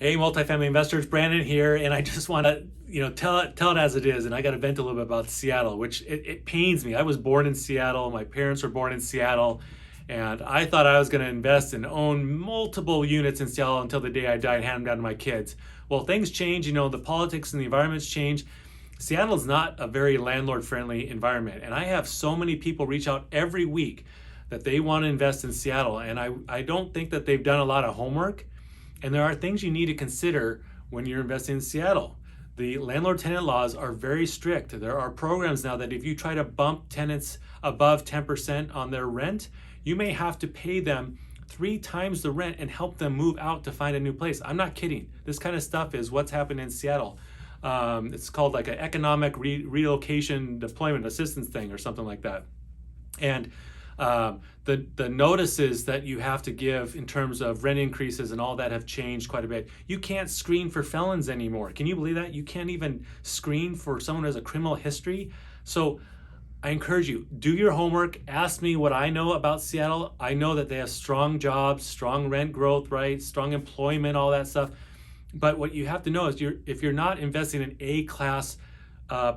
Hey, multifamily investors, Brandon here, and I just want to, tell it as it is. And I got to vent a little bit about Seattle, which it pains me. I was born in Seattle. My parents were born in Seattle, and I thought I was going to invest and own multiple units in Seattle until the day I died and hand them down to my kids. Well, things change. The politics and the environments change. Seattle is not a very landlord-friendly environment, and I have so many people reach out every week that they want to invest in Seattle, and I don't think that they've done a lot of homework. And there are things you need to consider when you're investing in Seattle. The landlord-tenant laws are very strict. There are programs now that if you try to bump tenants above 10% on their rent, you may have to pay them 3 times the rent and help them move out to find a new place. I'm not kidding. This kind of stuff is what's happened in Seattle. It's called like an economic relocation deployment assistance thing or something like that. And the notices that you have to give in terms of rent increases and all that have changed quite a bit. You can't screen for felons anymore. Can you believe that? You can't even screen for someone who has a criminal history. So I encourage you, do your homework. Ask me what I know about Seattle. I know that they have strong jobs, strong rent growth, right? Strong employment, all that stuff. But what you have to know is if you're not investing in A-class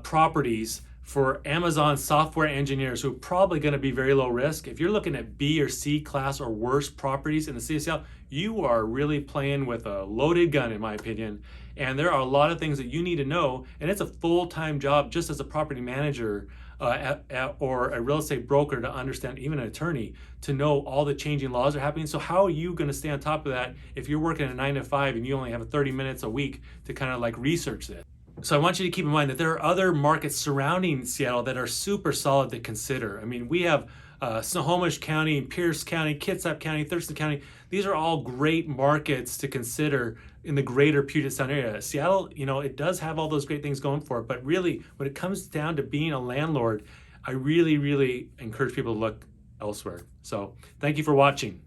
properties for Amazon software engineers who are probably going to be very low risk, if you're looking at B or C class or worse properties in the city of Seattle, you are really playing with a loaded gun, in my opinion. And there are a lot of things that you need to know, and it's a full-time job just as a property manager or a real estate broker to understand, even an attorney, to know all the changing laws are happening. So how are you going to stay on top of that if you're working a 9 to 5 and you only have 30 minutes a week to kind of like research it? So I want you to keep in mind that there are other markets surrounding Seattle that are super solid to consider. I mean, we have Snohomish County, Pierce County, Kitsap County, Thurston County. These are all great markets to consider in the greater Puget Sound area. Seattle, it does have all those great things going for it, but really when it comes down to being a landlord, I really, really encourage people to look elsewhere. So thank you for watching.